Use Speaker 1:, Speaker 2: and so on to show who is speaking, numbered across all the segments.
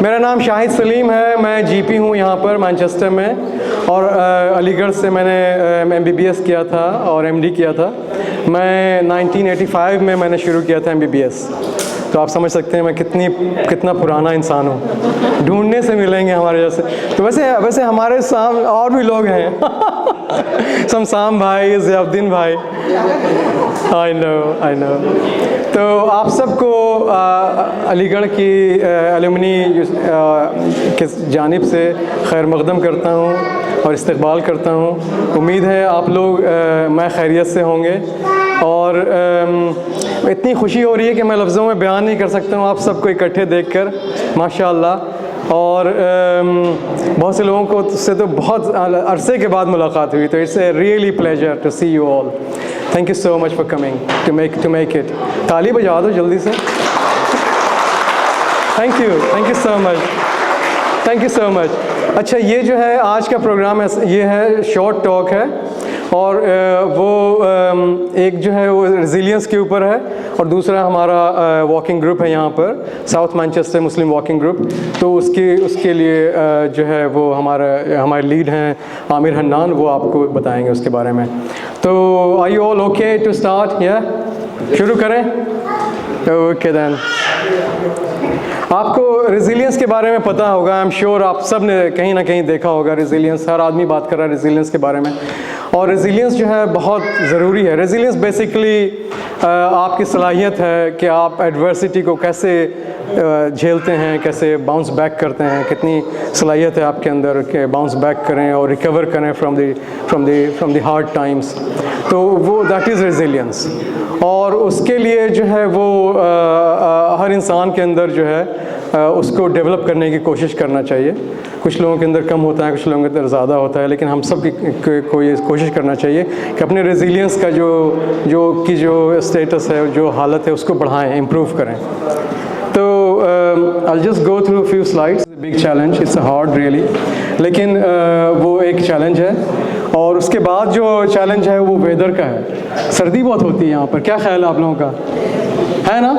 Speaker 1: मेरा नाम शाहिद सलीम है, मैं जीपी हूँ यहाँ पर मैनचेस्टर में, और अलीगढ़ से मैंने एमबीबीएस किया था और एमडी किया था। मैं 1985 में मैंने शुरू किया था एमबीबीएस, तो आप समझ सकते हैं मैं कितना पुराना इंसान हूँ। ढूंढने से मिलेंगे हमारे जैसे। तो वैसे हमारे साथ और भी लोग हैं शमशाम भाई, ज़ियाउद्दीन भाई। I know. तो आप सबको अलीगढ़ की एलुमनी के जानिब से खैर मक़दम करता हूँ और इस्तक़बाल करता हूँ। उम्मीद है आप लोग मैं खैरियत से होंगे, और इतनी खुशी हो रही है कि मैं लफ्ज़ों में बयान नहीं कर सकता हूँ आप सबको इकट्ठे देखकर, माशाअल्लाह। और बहुत से लोगों को से तो बहुत अरसे के बाद मुलाकात हुई, तो it's a really pleasure to see you all. Thank you so much for coming to make it. ताली बजा दो जल्दी से। Thank you so much. अच्छा, ये जो है आज का प्रोग्राम है, ये है शॉर्ट टॉक है, और वो एक जो है वो रेजिलियंस के ऊपर है, और दूसरा हमारा वॉकिंग ग्रुप है यहाँ पर, साउथ मैनचेस्टर मुस्लिम वॉकिंग ग्रुप। तो उसके लिए जो है वो हमारे लीड हैं आमिर हन्नान, वो आपको बताएंगे उसके बारे में। तो are you all okay to start? या शुरू करें? Okay then. आपको रेजिलियंस के बारे में पता होगा, आई एम श्योर आप सब ने कहीं ना कहीं देखा होगा रेजिलियंस, हर आदमी बात कर रहा है रेजिलियंस के बारे में। और रेजिलियंस जो है बहुत ज़रूरी है। रेजिलियंस बेसिकली आपकी सलाहियत है कि आप एडवर्सिटी को कैसे झेलते हैं, कैसे बाउंस बैक करते हैं, कितनी सलाहियत है आपके अंदर कि बाउंस बैक करें और रिकवर करें फ्रॉम द हार्ड टाइम्स। तो वो दैट इज़ रेजिलियंस, और उसके लिए जो है वो हर इंसान के अंदर जो है उसको डेवलप करने की कोशिश करना चाहिए। कुछ लोगों के अंदर कम होता है, कुछ लोगों के अंदर ज़्यादा होता है, लेकिन हम सब को ये कोशिश करना चाहिए कि अपने रेजिलियंस का जो स्टेटस है, जो हालत है, उसको बढ़ाएं, इम्प्रूव करें। तो I'll just go through a few slides. It's a big challenge, it's a hard really, लेकिन वो एक चैलेंज है। और उसके बाद जो चैलेंज है वो वेदर का है। सर्दी बहुत होती है यहाँ पर, क्या ख्याल है आप लोगों का? है ना,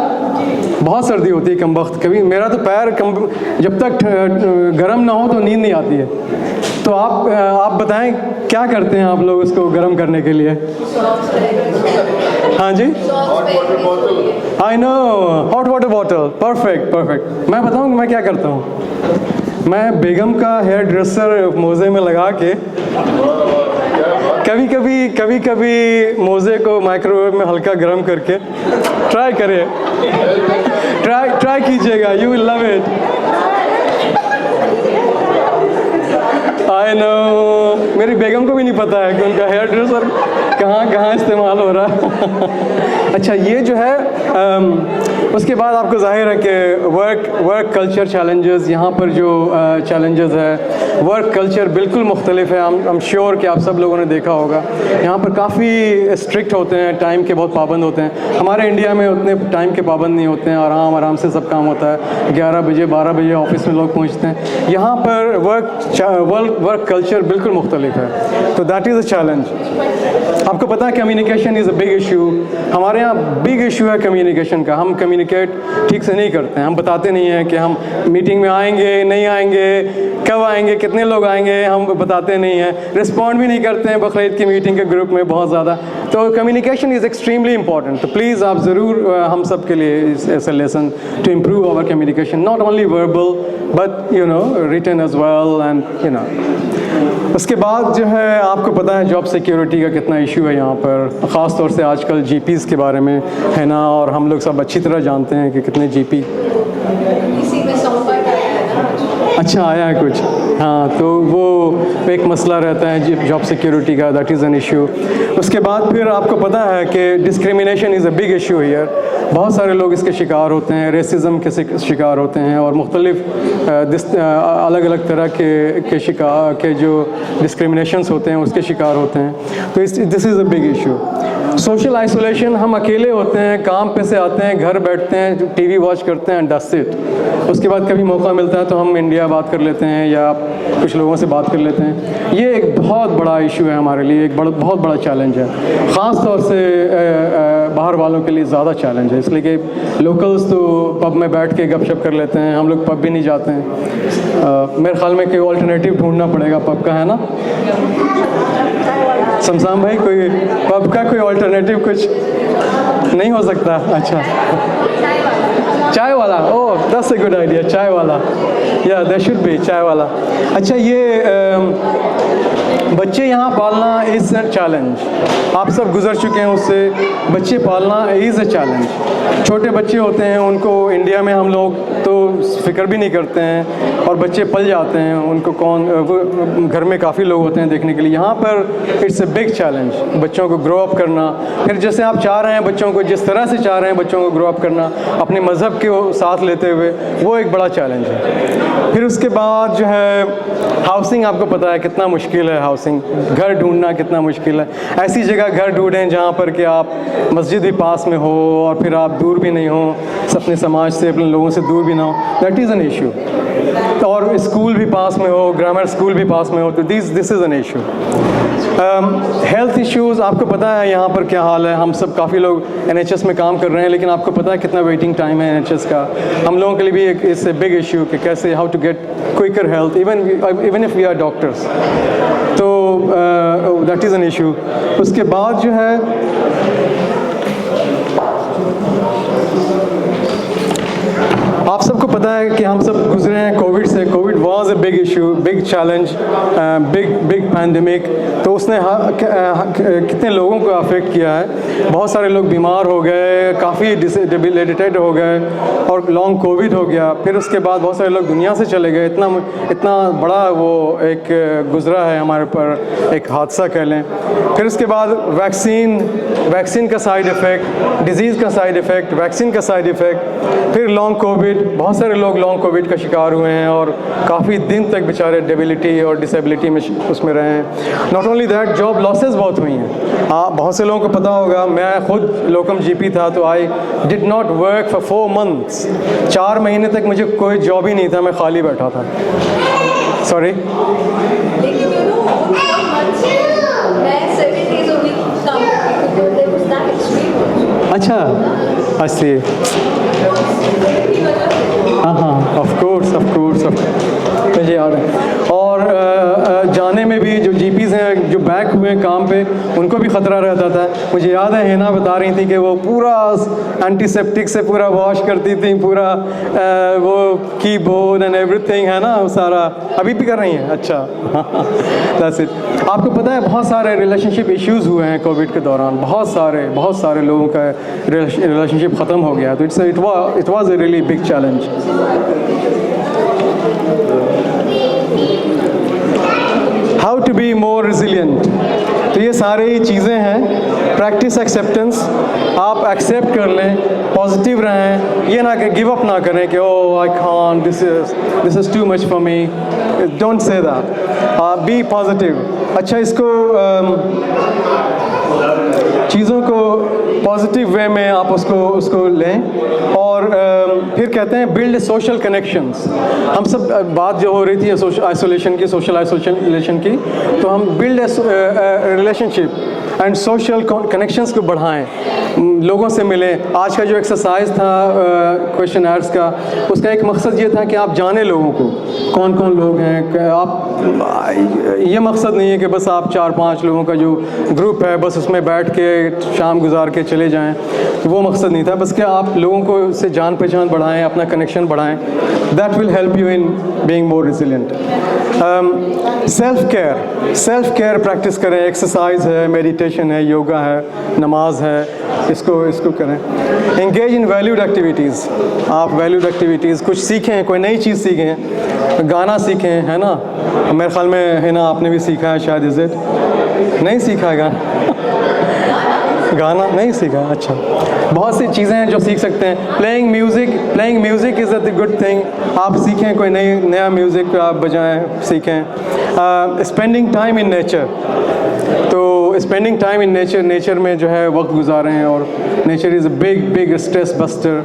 Speaker 1: बहुत सर्दी होती है कम वक्त। कभी मेरा तो पैर जब तक गर्म ना हो तो नींद नहीं आती है। तो आप बताएं क्या करते हैं आप लोग उसको गर्म करने के लिए? हाँ जी, I know, hot water bottle, perfect. मैं बताऊँ मैं क्या करता हूँ? मैं बेगम का हेयर ड्रेसर मोज़े में लगा के कभी कभी मोज़े को माइक्रोवेव में हल्का गर्म करके ट्राई कीजिएगा, you will love it. I know, मेरी बेगम को भी नहीं पता है कि उनका हेयर ड्रेसर कहाँ इस्तेमाल हो रहा है। अच्छा, ये जो है उसके बाद आपको जाहिर है कि वर्क कल्चर चैलेंजेस, यहाँ पर जो चैलेंजेस है, वर्क कल्चर बिल्कुल मुख्तलिफ है। आई एम श्योर कि आप सब लोगों ने देखा होगा। यहाँ पर काफ़ी स्ट्रिक्ट होते हैं, टाइम के बहुत पाबंद होते हैं। हमारे इंडिया में उतने टाइम के पाबंद नहीं होते हैं, आराम से सब काम होता है। 11 बजे 12 बजे ऑफिस में लोग पहुँचते हैं। यहाँ पर वर्क कल्चर बिल्कुल मुख्तलिफ है, तो दैट इज़ अ चैलेंज। आपको पता है communication is a big issue. हमारे यहाँ बिग इशू है कम्युनिकेशन का। हम कम्युनिकेट ठीक से नहीं करते हैं, हम बताते नहीं हैं कि हम मीटिंग में आएंगे, नहीं आएंगे, कब आएंगे, कितने लोग आएंगे, हम बताते नहीं हैं। रिस्पॉन्ड भी नहीं करते हैं बकरीद की मीटिंग के ग्रुप में बहुत ज़्यादा। तो कम्युनिकेशन इज़ एक्सट्रीमली इंपॉर्टेंट। तो प्लीज़ आप ज़रूर हम सब के लिए ऐसा lesson to improve our communication, not only verbal but written as well, and उसके बाद जो है आपको पता है जॉब सिक्योरिटी का कितना इशू है यहाँ पर, ख़ास तौर से आजकल जीपीज़ के बारे में है ना, और हम लोग सब अच्छी तरह जानते हैं कि कितने जीपी। अच्छा आया है कुछ, हाँ, तो वो एक मसला रहता है जॉब सिक्योरिटी का, दैट इज़ एन इशू। उसके बाद फिर आपको पता है कि discrimination is a big issue here. बहुत सारे लोग इसके शिकार होते हैं, रेसिज्म के शिकार होते हैं, और मुख्तलिफ अलग अलग तरह के शिकार के जो डिस्क्रिमिनेशंस होते हैं उसके शिकार होते हैं। तो this is a big issue. Social isolation, हम अकेले होते हैं, काम पे से आते हैं, घर बैठते हैं, टीवी वॉच करते हैं, दैट्स इट। उसके बाद कभी मौका मिलता है तो हम इंडिया बात कर लेते हैं या कुछ लोगों से बात कर लेते हैं। ये एक बहुत बड़ा इशू है हमारे लिए, एक बहुत बड़ा चैलेंज है, ख़ास तौर से बाहर वालों के लिए ज़्यादा चैलेंज है, इसलिए कि लोकल्स तो पब में बैठ के गपशप कर लेते हैं, हम लोग पब भी नहीं जाते हैं। मेरे ख्याल में कोई ऑल्टरनेटिव ढूंढना पड़ेगा पब का, है ना शमशान भाई? कोई पब का कोई ऑल्टरनेटिव कुछ नहीं हो सकता? अच्छा, चाय वाला, oh that's a good idea, चाय वाला, या देयर शुड बी चाय वाला। अच्छा, ये बच्चे यहाँ पालना इज़ अ चैलेंज, आप सब गुजर चुके हैं उससे। बच्चे पालना इज़ अ चैलेंज। छोटे बच्चे होते हैं, उनको इंडिया में हम लोग तो फिक्र भी नहीं करते हैं, और बच्चे पल जाते हैं, उनको घर में काफ़ी लोग होते हैं देखने के लिए। यहाँ पर इट्स अ बिग चैलेंज बच्चों को ग्रो अप करना। फिर जैसे आप चाह रहे हैं बच्चों को, जिस तरह से चाह रहे हैं बच्चों को ग्रो अप करना अपने मज़हब के साथ लेते हुए, वो एक बड़ा चैलेंज है। फिर उसके बाद जो है हाउसिंग, आपको पता है कितना मुश्किल है हाउसिंग, घर ढूंढना कितना मुश्किल है। ऐसी जगह घर ढूंढें जहाँ पर कि आप मस्जिद भी पास में हो और फिर आप दूर भी नहीं हो, अपने समाज से, अपने लोगों से दूर भी ना हो, दैट इज़ एन इशू। और स्कूल भी पास में हो, ग्रामर स्कूल भी पास में हो, तो this is an issue. Health issues, आपको पता है यहाँ पर क्या हाल है। हम सब काफ़ी लोग NHS में काम कर रहे हैं, लेकिन आपको पता है कितना वेटिंग टाइम है NHS का। हम लोगों के लिए भी एक इट्स ए बिग इशू कि कैसे how to get quicker health, even if we are doctors, तो दैट इज़ एन इशू। उसके बाद जो है आप सबको पता है कि हम सब गुजरे हैं कोविड से। Covid was a big issue, big challenge, big pandemic. तो उसने कितने लोगों को अफेक्ट किया है। बहुत सारे लोग बीमार हो गए, काफ़ी डिसेबिलिटेड हो गए, और लॉन्ग कोविड हो गया। फिर उसके बाद बहुत सारे लोग दुनिया से चले गए। इतना बड़ा वो एक गुजरा है हमारे पर, एक हादसा कह लें। फिर उसके बाद वैक्सीन का साइड इफ़ेक्ट, डिज़ीज़ का साइड इफ़ेक्ट, वैक्सीन का साइड इफ़ेक्ट, फिर लॉन्ग कोविड। बहुत सारे लोग लॉन्ग कोविड का शिकार हुए हैं और काफ़ी दिन तक बेचारे डिसेबिलिटी और डिसेबिलिटी में उसमें रहे हैं। Not only that, job losses बहुत हुई हैं। बहुत से लोगों को पता होगा, मैं खुद लोकम GP था, तो I did not work for 4 months। 4 महीने तक मुझे कोई जॉब ही नहीं था, मैं खाली बैठा था। सॉरी, अच्छा, अच्छी, हाँ, ऑफ कोर्स मुझे याद है। और जाने में भी जो GPs हैं जो बैक हुए हैं काम पे, उनको भी ख़तरा रहता था। मुझे याद है हिना बता रही थी कि वो पूरा एंटीसेप्टिक से पूरा वॉश करती थी, पूरा वो कीबोर्ड एंड एवरीथिंग, है ना, सारा। अभी भी कर रही हैं? अच्छा, दैट्स इट। आपको पता है बहुत सारे रिलेशनशिप इश्यूज़ हुए हैं कोविड के दौरान, बहुत सारे लोगों का रिलेशनशिप ख़त्म हो गया। तो it was a really big challenge. How to be more resilient, तो ये सारी चीज़ें हैं। प्रैक्टिस एक्सेप्टेंस, आप एक्सेप्ट कर लें, पॉजिटिव रहें, ये ना कि गिव अप ना करें कि oh I can't, this is too much for me. Don't say that, be positive. अच्छा, इसको चीज़ों को पॉजिटिव वे में आप उसको लें। और फिर कहते हैं बिल्ड सोशल कनेक्शंस। हम सब बात जो हो रही थी सोशल आइसोलेशन की, तो हम build relationship and social connections को बढ़ाएं, लोगों से मिलें। आज का जो एक्सरसाइज था क्वेश्चन आवर्स का, उसका एक मकसद ये था कि आप जाने लोगों को, कौन कौन लोग हैं। आप ये मकसद नहीं है कि बस आप 4-5 लोगों का जो ग्रुप है बस उसमें बैठ के शाम गुजार के चले जाएं, वो मकसद नहीं था। बस कि आप लोगों को से जान पहचान बढ़ाएं, अपना कनेक्शन बढ़ाएं। That will help you in being more resilient. Self care practice करें। एक्सरसाइज है, मेडिटेशन है, योगा है, नमाज है, इसको करें। Engage in valued activities. आप वैल्यूड एक्टिविटीज़ कुछ सीखें, कोई नई चीज़ सीखें, गाना सीखें, है ना। मेरे ख्याल में है ना, आपने भी सीखा है शायद। इज़ इट नहीं सीखा है गाना नहीं सीखा? अच्छा, बहुत सी चीज़ें हैं जो सीख सकते हैं। Playing music is a good thing. आप सीखें, कोई नया म्यूज़िक आप बजाएं, सीखें। स्पेंडिंग टाइम इन नेचर, तो स्पेंडिंग टाइम इन नेचर में जो है वक्त गुजारें। और nature is a big stress buster.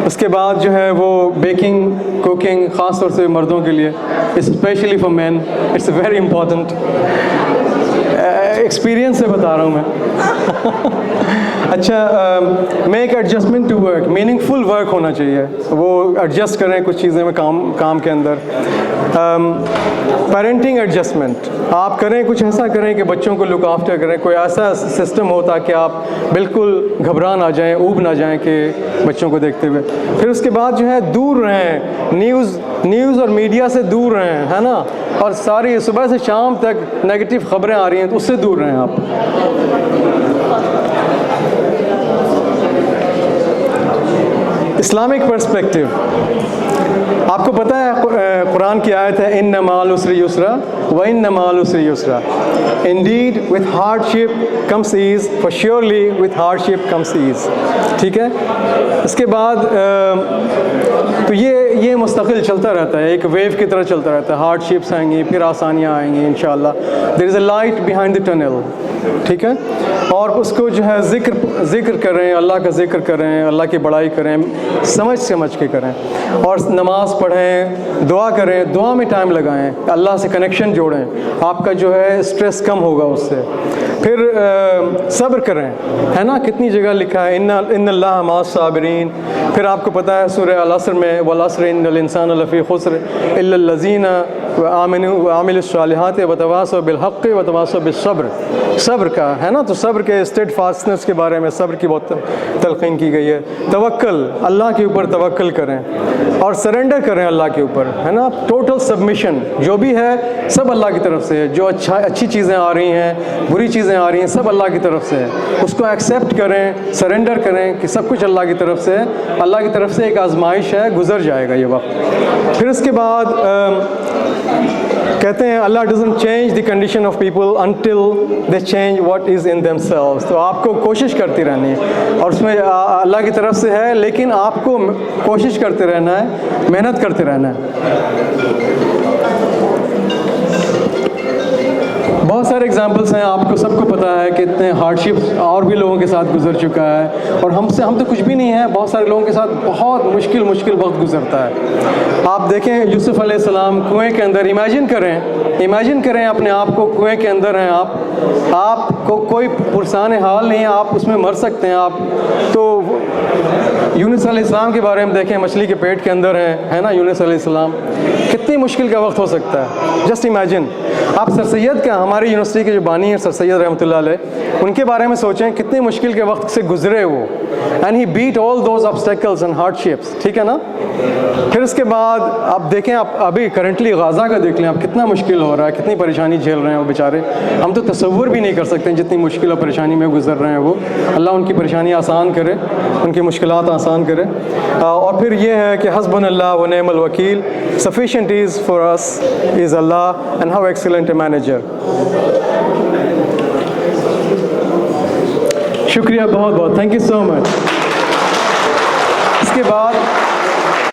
Speaker 1: उसके बाद जो है वो बेकिंग, कुकिंग, ख़ास तौर से मर्दों के लिए, specially for man, it's very important. Experience से बता रहा हूँ मैं। अच्छा, make adjustment to work, meaningful work होना चाहिए, वो एडजस्ट करें कुछ चीज़ें में काम के अंदर। पेरेंटिंग एडजस्टमेंट आप करें, कुछ ऐसा करें कि बच्चों को लुक आफ्टर करें, कोई ऐसा सिस्टम हो ताकि आप बिल्कुल घबरा ना जाएं, ऊब ना जाएं कि बच्चों को देखते हुए। फिर उसके बाद जो है दूर रहें, न्यूज़ और मीडिया से दूर रहें, है ना, और सारी सुबह से शाम तक नेगेटिव खबरें आ रही हैं तो उससे दूर रहें आप। इस्लामिक पर्सपेक्टिव, आपको पता है कुरान की आयत है, इन्न माल उसरी युसरा व इन्न माल उसरी युसरा, indeed with hardship comes ease, for surely with hardship comes ease. ठीक है, इसके बाद तो ये मुस्तकिल चलता रहता है, एक वेव की तरह चलता रहता है। हार्डशिप्स आएंगी, फिर आसानियाँ आएंगी इंशाअल्लाह। There is a light behind the tunnel. ठीक है, और उसको जो है ज़िक्र करें, अल्लाह का ज़िक्र करें, अल्लाह की बड़ाई करें, समझ के करें, और नमाज़ पढ़ें, दुआ करें, दुआ में टाइम लगाएं, अल्लाह से कनेक्शन जोड़ें, आपका जो है स्ट्रेस कम होगा उससे। फिर सब्र करें, है ना, कितनी जगह लिखा है इन्नल्लाह मास साबिरीन। फिर आपको पता है सूरह अल असर में, वल असर इन्नल इंसान लफ़ी खुस्र इल्लल लज़ीना आमनू व अमिलुस सालिहात व तवासौ बिल हक़्क़ि व तवासौ बिस सब्र। सब्र का, है ना, तो सब्र के स्टेडफास्टनेस के बारे में सब्र की बहुत तलक़ीन की गई है। तवक्कल, अल्लाह के ऊपर तवक्कल करें और सरेंडर करें अल्लाह के ऊपर, है ना, टोटल सबमिशन, जो भी है सब अल्लाह की तरफ से है। जो अच्छी चीज़ें आ रही हैं, बुरी चीज़ें आ रही हैं, सब अल्लाह की तरफ से है, उसको एक्सेप्ट करें, सरेंडर करें कि सब कुछ अल्लाह की तरफ से है। अल्लाह की तरफ से एक आजमाइश है, गुजर जाएगा ये वक्त। फिर उसके बाद कहते हैं Allah doesn't change the condition of people until they change what is in themselves. तो आपको कोशिश करती रहनी है, और उसमें अल्लाह की तरफ से है, लेकिन आपको कोशिश करते रहना है, मेहनत करते रहना है। बहुत सारे एग्जाम्पल्स हैं, आपको सबको पता है कि इतने हार्डशिप्स और भी लोगों के साथ गुजर चुका है, और हम तो कुछ भी नहीं है, बहुत सारे लोगों के साथ बहुत मुश्किल वक्त गुजरता है। आप देखें यूसुफ़ अलैहिस्सलाम कुएं के अंदर, इमेजिन करें अपने आप को कुएं के अंदर हैं, आपको कोई पुरसान हाल नहीं है, आप उसमें मर सकते हैं आप। तो यूनुस अलैहिस्सलाम के बारे में देखें, मछली के पेट के अंदर है ना यूनुस अलैहिस्सलाम, कितनी मुश्किल का वक्त हो सकता है, जस्ट इमेजिन। आप सर सैयद का, हमारी यूनिवर्सिटी के जो बानी हैं सर सैयद रहमतुल्लाह अलैह, उनके बारे में सोचें कितने मुश्किल के वक्त से गुजरे वो, and he beat all those obstacles and hardships. ठीक है ना। फिर उसके बाद आप देखें, आप अभी करंटली गाज़ा का देख लें, आप कितना मुश्किल हो रहा है, कितनी परेशानी झेल रहे हैं वो बेचारे, हम तो तसव्वुर भी नहीं कर सकते जितनी मुश्किल और परेशानी में गुजर रहे हैं वो। अल्लाह उनकी परेशानी आसान करे, उनकी मुश्किलात आसान करे। और फिर ये है कि हस्बुनल्लाह व निअमल वकील, sufficient is for us is Allah and how excellent a manager. शुक्रिया बहुत बहुत, थैंक यू सो मच। इसके बाद